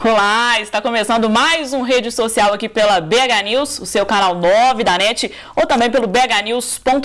Olá, está começando mais um Rede Social aqui pela BH News, o seu canal 9 da NET, ou também pelo bhnews.tv.br.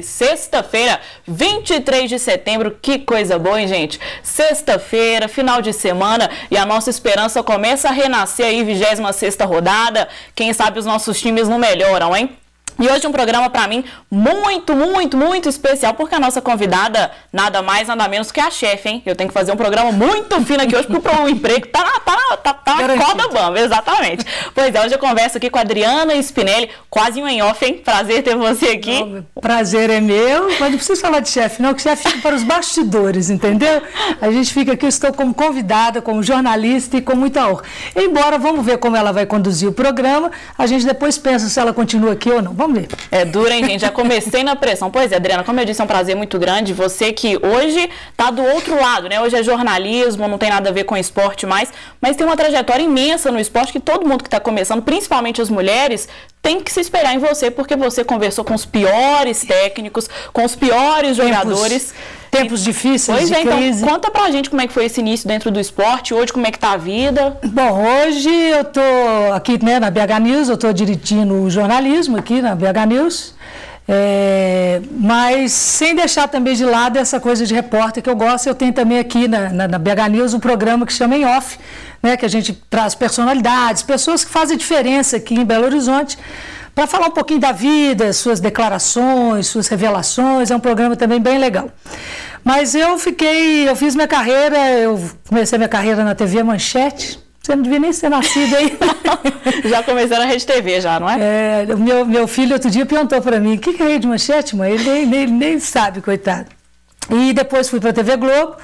Sexta-feira, 23 de setembro, que coisa boa, hein, gente? Sexta-feira, final de semana, e a nossa esperança começa a renascer aí, 26ª rodada. Quem sabe os nossos times não melhoram, hein? E hoje um programa para mim muito especial, porque a nossa convidada nada mais, nada menos que a chefe, hein? Eu tenho que fazer um programa muito fino aqui hoje, porque o emprego tá na corda bamba, exatamente. Pois é, hoje eu converso aqui com a Adriana Spinelli, quase um em off, hein? Prazer ter você aqui. Não, prazer é meu, mas não precisa falar de chefe não, que chefe fica para os bastidores, entendeu? A gente fica aqui, eu estou como convidada, como jornalista e com muita honra. Embora, vamos ver como ela vai conduzir o programa, a gente depois pensa se ela continua aqui ou não. Vamos ver. É dura, hein, gente? Já comecei na pressão. Pois é, Adriana, como eu disse, é um prazer muito grande. Você que hoje tá do outro lado, né? Hoje é jornalismo, não tem nada a ver com esporte mais, mas tem uma trajetória imensa no esporte que todo mundo que está começando, principalmente as mulheres, tem que se espelhar em você, porque você conversou com os piores técnicos, com os piores jogadores. Tempos difíceis, pois de é, crise. Então, conta pra gente como é que foi esse início dentro do esporte, hoje como é que tá a vida. Bom, hoje eu tô aqui, né, na BH News, eu tô dirigindo o jornalismo aqui na BH News, mas sem deixar também de lado essa coisa de repórter que eu gosto. Eu tenho também aqui na BH News um programa que se chama Em Off, né, que a gente traz personalidades, pessoas que fazem diferença aqui em Belo Horizonte, para falar um pouquinho da vida, suas declarações, suas revelações. É um programa também bem legal. Mas eu fiz minha carreira, eu comecei minha carreira na TV Manchete. Você não devia nem ser nascido aí. Já comecei na Rede TV, já, não é? Meu filho outro dia perguntou para mim, o que é Rede Manchete, mãe? Ele nem sabe, coitado. E depois fui para a TV Globo.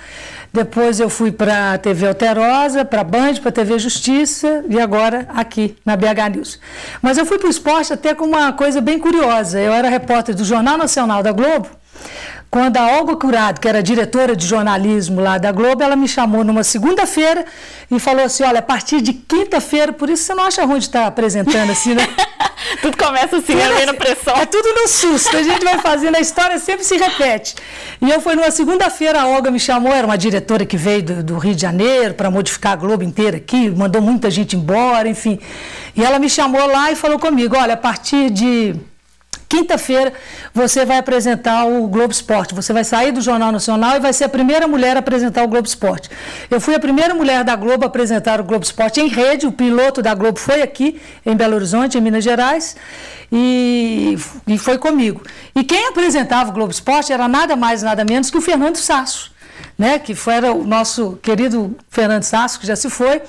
Depois eu fui para a TV Alterosa, para a Band, para a TV Justiça e agora aqui na BH News. Mas eu fui para o esporte até com uma coisa bem curiosa. Eu era repórter do Jornal Nacional da Globo, quando a Olga Curado, que era diretora de jornalismo lá da Globo, ela me chamou numa segunda-feira e falou assim, olha, a partir de quinta-feira, por isso você não acha ruim de estar apresentando assim, né? Tudo começa assim, na pressão. É tudo no susto, a gente vai fazendo, a história sempre se repete. E eu fui numa segunda-feira, a Olga me chamou, era uma diretora que veio do Rio de Janeiro para modificar a Globo inteira aqui, mandou muita gente embora, enfim. E ela me chamou lá e falou comigo, olha, a partir de quinta-feira você vai apresentar o Globo Esporte, você vai sair do Jornal Nacional e vai ser a primeira mulher a apresentar o Globo Esporte. Eu fui a primeira mulher da Globo a apresentar o Globo Esporte em rede, o piloto da Globo foi aqui em Belo Horizonte, em Minas Gerais, e foi comigo. E quem apresentava o Globo Esporte era nada mais, nada menos que o Fernando Sasso, né, que era o nosso querido Fernando Sasso, que já se foi,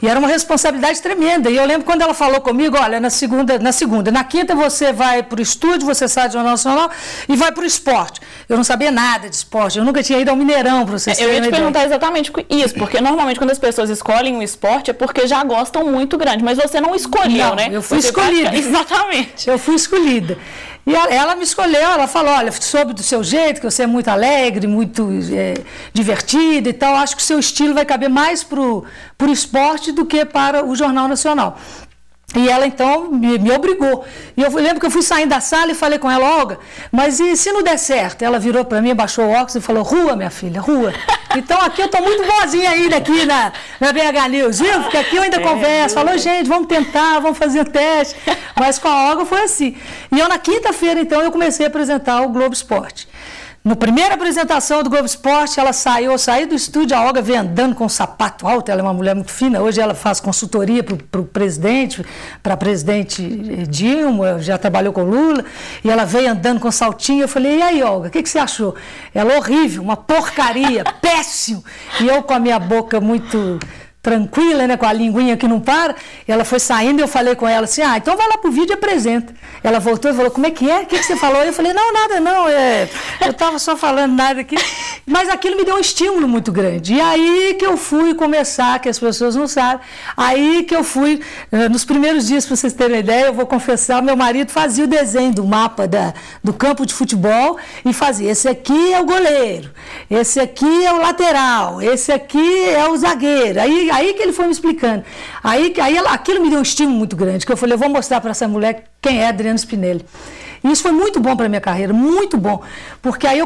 e era uma responsabilidade tremenda. E eu lembro quando ela falou comigo, olha, na quinta você vai para o estúdio, você sai do Jornal Nacional e vai para o esporte. Eu não sabia nada de esporte, eu nunca tinha ido ao Mineirão, para vocês terem uma ideia. Eu ia te perguntar exatamente isso, porque normalmente quando as pessoas escolhem um esporte é porque já gostam muito grande, mas você não escolheu, não, né? Eu fui escolhida. Exatamente. Eu fui escolhida. E ela me escolheu, ela falou, olha, soube do seu jeito, que você é muito alegre, muito divertida e tal, acho que o seu estilo vai caber mais para o esporte do que para o Jornal Nacional. E ela, então, me obrigou. E eu lembro que eu fui saindo da sala e falei com ela, Olga, mas e se não der certo? Ela virou para mim, abaixou o óculos e falou, rua, minha filha, rua. Então, aqui eu estou muito boazinha ainda aqui na BH News, viu? Porque aqui eu ainda converso, falou, gente, vamos tentar, vamos fazer teste. Mas com a Olga foi assim. E eu, na quinta-feira, então, eu comecei a apresentar o Globo Esporte. Na primeira apresentação do Globo Esporte, eu saí do estúdio, a Olga veio andando com um sapato alto, ela é uma mulher muito fina, hoje ela faz consultoria para o presidente, para a presidente Dilma, já trabalhou com Lula, e ela veio andando com saltinho, eu falei, e aí, Olga, o que você achou? Ela, horrível, uma porcaria, péssimo, e eu com a minha boca muito tranquila, né, com a linguinha que não para, ela foi saindo e eu falei com ela assim, então vai lá pro vídeo e apresenta. Ela voltou e falou, como é que é? O que você falou? Eu falei, não, nada não, eu estava só falando nada aqui, mas aquilo me deu um estímulo muito grande. E aí que eu fui começar, que as pessoas não sabem, aí que eu fui, nos primeiros dias, para vocês terem uma ideia, eu vou confessar, meu marido fazia o desenho do mapa do campo de futebol e fazia, esse aqui é o goleiro, esse aqui é o lateral, esse aqui é o zagueiro. Aí que ele foi me explicando. Aquilo me deu um estímulo muito grande, que eu falei, eu vou mostrar para essa mulher quem é Adriana Spinelli. E isso foi muito bom para minha carreira, muito bom. Porque aí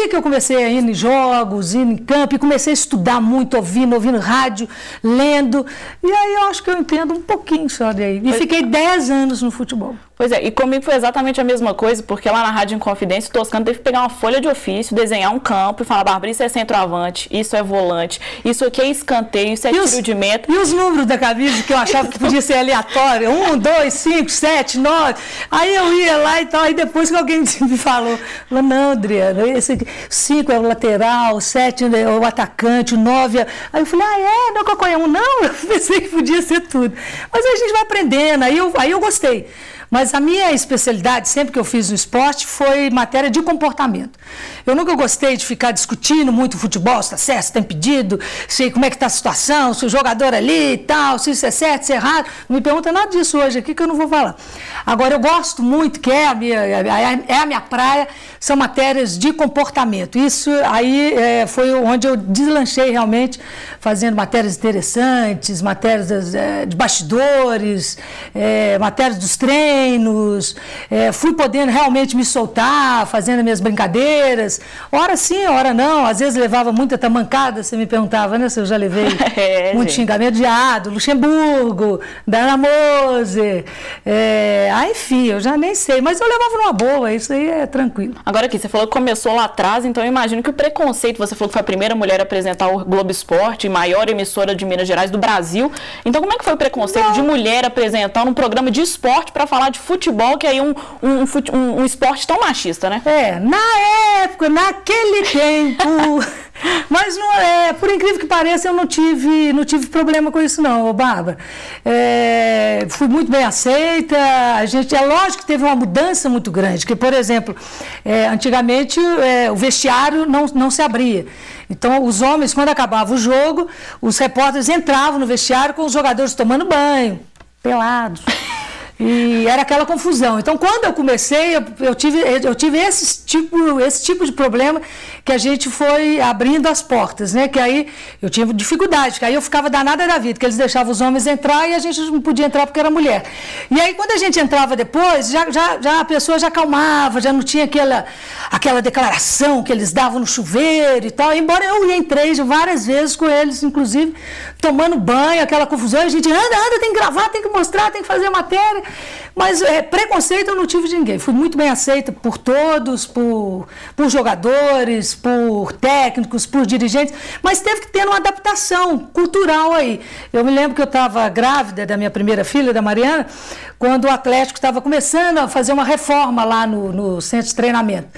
que eu comecei a ir em jogos, ir em campo, e comecei a estudar muito, ouvindo rádio, lendo. E aí eu acho que eu entendo um pouquinho só daí. E fiquei 10 anos no futebol. Pois é, e comigo foi exatamente a mesma coisa, porque lá na Rádio Inconfidência, o Toscano teve que pegar uma folha de ofício, desenhar um campo e falar, Bárbara, isso é centroavante, isso é volante, isso aqui é escanteio, isso é tiro de meta. E os números da camisa que eu achava que podia ser aleatório, 1, 2, 5, 7, 9, aí eu ia lá e tal, aí depois que alguém me falou, não, Adriana, esse 5 é o lateral, o 7 é o atacante, o 9 é... Aí eu falei, não é qualquer um, não, eu pensei que podia ser tudo. Mas aí a gente vai aprendendo, aí eu gostei. Mas a minha especialidade, sempre que eu fiz no esporte, foi matéria de comportamento. Eu nunca gostei de ficar discutindo muito futebol, se está certo, se está impedido, se, como é que está a situação, se o jogador ali e tal, se isso é certo, se é errado. Não me pergunta nada disso hoje aqui que eu não vou falar. Agora, eu gosto muito, que é a minha praia, são matérias de comportamento. Isso aí foi onde eu deslanchei realmente, fazendo matérias interessantes, matérias de bastidores, matérias dos treinos, fui podendo realmente me soltar, fazendo as minhas brincadeiras, hora sim, hora não, às vezes levava muita tamancada, você me perguntava, né, se eu já levei muito xingamento de do Luxemburgo, da Ana Moser, enfim, eu já nem sei, mas eu levava numa boa, isso aí é tranquilo. Agora aqui, você falou que começou lá atrás, então eu imagino que o preconceito, você falou que foi a primeira mulher a apresentar o Globo Esporte, maior emissora de Minas Gerais do Brasil, então como é que foi o preconceito de mulher apresentar um programa de esporte para falar de futebol, que é aí um esporte tão machista, né? Na época, naquele tempo, mas não por incrível que pareça, eu não tive problema com isso não, Bárbara. Fui muito bem aceita, é lógico que teve uma mudança muito grande, que, por exemplo, antigamente o vestiário não se abria. Então, os homens, quando acabava o jogo, os repórteres entravam no vestiário com os jogadores tomando banho, pelados. E era aquela confusão. Então, quando eu comecei, eu tive esse tipo de problema que a gente foi abrindo as portas, né? Que aí eu tive dificuldade, que aí eu ficava danada da vida, que eles deixavam os homens entrar e a gente não podia entrar porque era mulher. E aí, quando a gente entrava depois, já a pessoa já acalmava, já não tinha aquela declaração que eles davam no chuveiro e tal. Embora eu entrei várias vezes com eles, inclusive, tomando banho, aquela confusão, e a gente anda, tem que gravar, tem que mostrar, tem que fazer matéria. Mas preconceito eu não tive de ninguém. Fui muito bem aceita por todos, por jogadores, por técnicos, por dirigentes, mas teve que ter uma adaptação cultural aí. Eu me lembro que eu estava grávida da minha primeira filha, da Mariana, quando o Atlético estava começando a fazer uma reforma lá no centro de treinamento.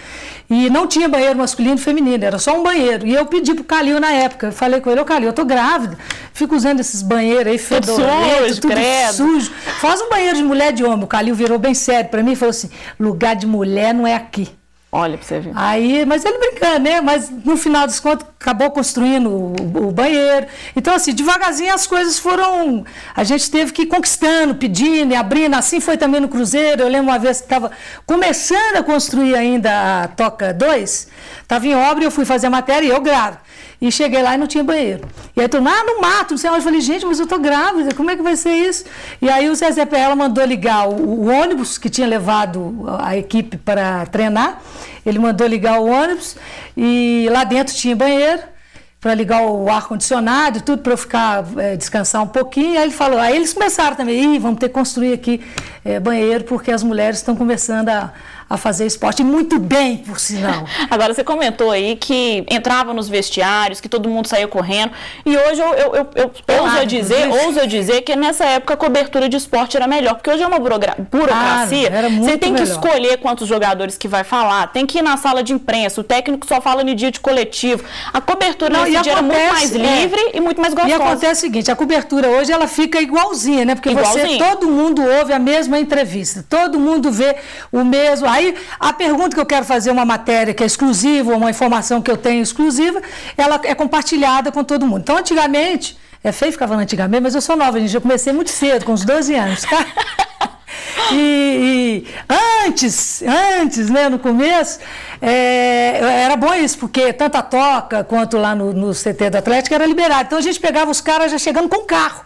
E não tinha banheiro masculino e feminino, era só um banheiro. E eu pedi pro Calil na época, eu falei com ele, Calil, eu tô grávida, fico usando esses banheiros aí fedorentos, tudo sujo. Faz um banheiro de mulher e de homem. O Calil virou bem sério para mim e falou assim, lugar de mulher não é aqui. Olha pra você ver. Aí, mas ele brincando, né? Mas no final dos contos acabou construindo o banheiro. Então, assim, devagarzinho as coisas foram... A gente teve que ir conquistando, pedindo e abrindo. Assim foi também no Cruzeiro. Eu lembro uma vez que estava começando a construir ainda a Toca 2. Estava em obra e eu fui fazer a matéria e eu grávida. E cheguei lá e não tinha banheiro. E aí, no mato, não sei onde. Eu falei, gente, mas eu tô grávida, como é que vai ser isso? E aí o Zezé Peela mandou ligar o ônibus que tinha levado a equipe para treinar. Ele mandou ligar o ônibus e lá dentro tinha banheiro para ligar o ar-condicionado e tudo, para eu ficar, descansar um pouquinho. Aí ele falou, aí eles começaram também, vamos ter que construir aqui banheiro, porque as mulheres estão começando a fazer esporte muito bem, por sinal. Agora, você comentou aí que entrava nos vestiários, que todo mundo saía correndo, e hoje eu ouso dizer que nessa época a cobertura de esporte era melhor, porque hoje é uma burocracia, você tem que escolher quantos jogadores que vai falar, tem que ir na sala de imprensa, o técnico só fala no dia de coletivo, a cobertura nesse dia era muito mais livre e muito mais gostosa. E acontece o seguinte, a cobertura hoje ela fica igualzinha, né? Porque todo mundo ouve a mesma entrevista, todo mundo vê o mesmo... Aí, a pergunta que eu quero fazer, uma matéria que é exclusiva, uma informação que eu tenho exclusiva, ela é compartilhada com todo mundo. Então, antigamente, é feio ficar falando antigamente, mas eu sou nova, gente, eu comecei muito cedo, com uns 12 anos, tá? E antes, né, no começo, era bom isso, porque tanto a Toca quanto lá no CT do Atlético era liberado. Então, a gente pegava os caras já chegando com carro.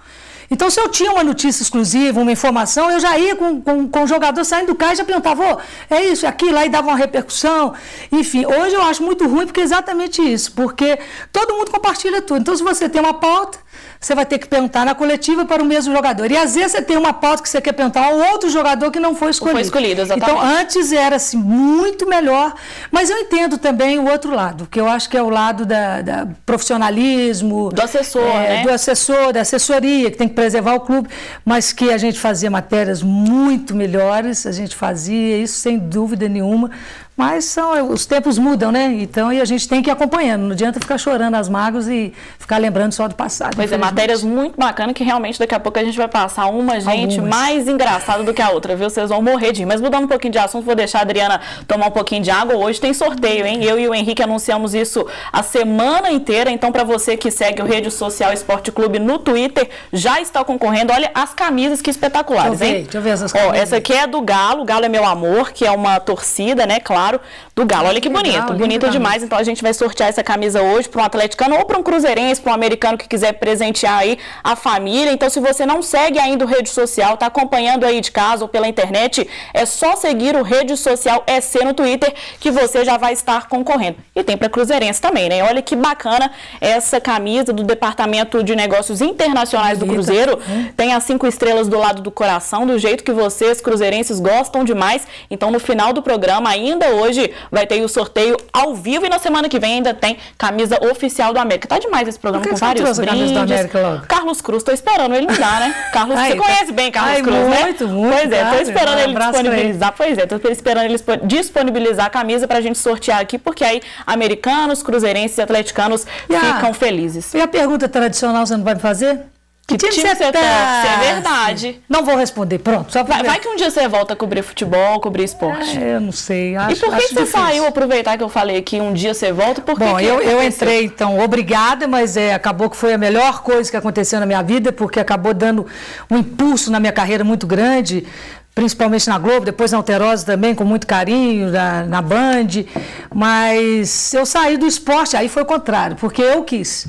Então, se eu tinha uma notícia exclusiva, uma informação, eu já ia com o jogador saindo do carro e já perguntava, é isso, é aquilo, aí dava uma repercussão. Enfim, hoje eu acho muito ruim porque é exatamente isso, porque todo mundo compartilha tudo. Então, se você tem uma pauta, você vai ter que perguntar na coletiva para o mesmo jogador. E às vezes você tem uma pauta que você quer perguntar ao outro jogador que não foi escolhido. Foi escolhido, exatamente. Então, antes era assim, muito melhor. Mas eu entendo também o outro lado, que eu acho que é o lado da profissionalismo. Do assessor, né? Do assessor, da assessoria, que tem que preservar o clube, mas que a gente fazia matérias muito melhores, a gente fazia isso sem dúvida nenhuma. Mas os tempos mudam, né? Então, e a gente tem que ir acompanhando. Não adianta ficar chorando as mágoas e ficar lembrando só do passado. Pois é, matérias muito bacanas que realmente daqui a pouco a gente vai passar uma, gente, mais engraçada do que a outra, viu? Vocês vão morrer de rir. Mas mudando um pouquinho de assunto, vou deixar a Adriana tomar um pouquinho de água. Hoje tem sorteio, hein? Eu e o Henrique anunciamos isso a semana inteira. Então, para você que segue o Rede Social Esporte Clube no Twitter, já está concorrendo. Olha as camisas, que espetaculares, hein? Deixa eu ver essas camisas. Essa aqui é do Galo. O Galo é meu amor, que é uma torcida, né? Claro, do Galo. Olha que bonito, bonito demais. Então a gente vai sortear essa camisa hoje para um atleticano ou para um cruzeirense, para um americano que quiser presentear aí a família. Então, se você não segue ainda o Rede Social, tá acompanhando aí de casa ou pela internet, é só seguir o Rede Social EC no Twitter que você já vai estar concorrendo. E tem para cruzeirense também, né? Olha que bacana essa camisa do Departamento de Negócios Internacionais do Cruzeiro. Tem as 5 estrelas do lado do coração, do jeito que vocês, cruzeirenses, gostam demais. Então, no final do programa, ainda hoje, vai ter o sorteio ao vivo e na semana que vem ainda tem camisa oficial do América. Tá demais esse programa com vários brindes. Do América logo? Carlos Cruz, tô esperando ele me dar, né? Carlos, você conhece bem Carlos Cruz, muito, né? Muito, pois é, tô esperando ele disponibilizar. Pois é, tô esperando ele disponibilizar a camisa pra gente sortear aqui, porque aí americanos, cruzeirenses e atleticanos ficam felizes. E a pergunta tradicional você não vai me fazer? Que time você tá? É verdade. Não vou responder, pronto. Só vai que um dia você volta a cobrir futebol, cobrir esporte. Eu não sei. E por que você saiu, aproveitar que eu falei que um dia você volta? Bom, eu entrei, então, obrigada, mas acabou que foi a melhor coisa que aconteceu na minha vida, porque acabou dando um impulso na minha carreira muito grande, principalmente na Globo, depois na Alterosa também, com muito carinho, na Band. Mas eu saí do esporte, aí foi o contrário, porque eu quis.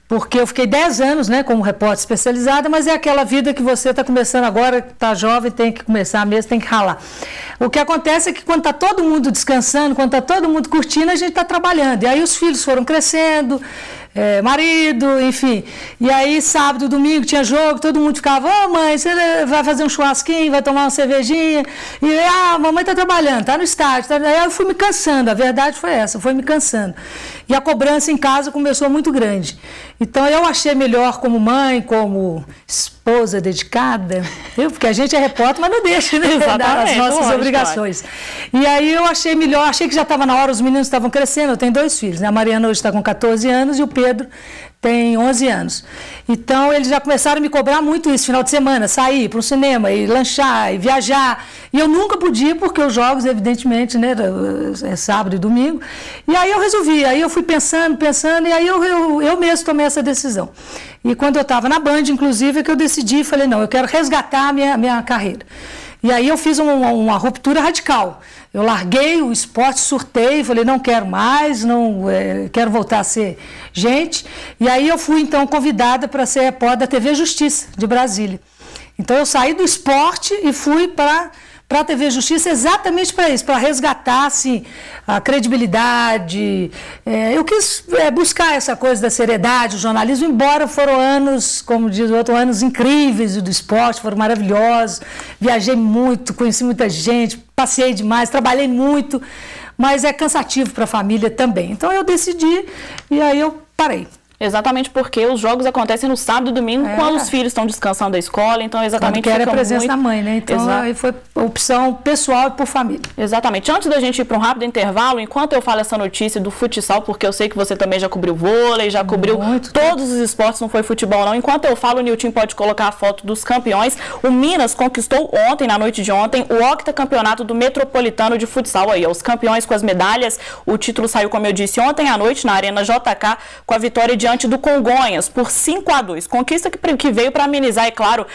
Porque eu fiquei 10 anos, né, como repórter especializada, mas é aquela vida que você está começando agora, está jovem, tem que começar mesmo, tem que ralar. O que acontece é que quando está todo mundo descansando, quando está todo mundo curtindo, a gente está trabalhando. E aí os filhos foram crescendo, marido, enfim. E aí sábado, domingo tinha jogo, todo mundo ficava, mãe, você vai fazer um churrasquinho, vai tomar uma cervejinha. E mamãe está trabalhando, está no estádio. Aí eu fui me cansando, a verdade foi essa, foi me cansando. E a cobrança em casa começou muito grande. Então eu achei melhor como mãe, como esposa dedicada, porque a gente é repórter, mas não deixa, né, as nossas obrigações. E aí eu achei melhor, achei que já estava na hora, os meninos estavam crescendo, eu tenho 2 filhos, né? A Mariana hoje está com 14 anos e o Pedro tem 11 anos. Então, eles já começaram a me cobrar muito isso, final de semana, sair para o cinema, e lanchar, e viajar. E eu nunca podia, porque os jogos, evidentemente, né, é sábado e domingo. E aí eu resolvi, aí eu fui pensando, e aí eu mesmo tomei essa decisão. E quando eu estava na Band, inclusive, é que eu decidi, falei, não, eu quero resgatar a minha carreira. E aí eu fiz uma ruptura radical. Eu larguei o esporte, surtei, falei, não quero mais, quero voltar a ser gente. E aí eu fui, então, convidada para ser repórter da TV Justiça, de Brasília. Então eu saí do esporte e fui para a TV Justiça exatamente para isso, para resgatar assim, a credibilidade. Eu quis buscar essa coisa da seriedade, o jornalismo, embora foram anos, como diz o outro, anos incríveis do esporte, foram maravilhosos. Viajei muito, conheci muita gente, passei demais, trabalhei muito, mas é cansativo para a família também. Então eu decidi e aí eu parei. Exatamente porque os jogos acontecem no sábado e domingo, quando os filhos estão descansando da escola, então exatamente quando quer a presença da mãe, né? Então aí foi opção pessoal e por família. Exatamente. Antes da gente ir para um rápido intervalo, enquanto eu falo essa notícia do futsal, porque eu sei que você também já cobriu vôlei, já cobriu todos os esportes, não foi futebol não. Enquanto eu falo, o Nilton pode colocar a foto dos campeões. O Minas conquistou ontem, na noite de ontem, o octacampeonato do Metropolitano de Futsal. Aí, os campeões com as medalhas. O título saiu, como eu disse, ontem à noite na Arena JK, com a vitória diante do Congonhas por 5-2. Conquista que veio para amenizar, é claro,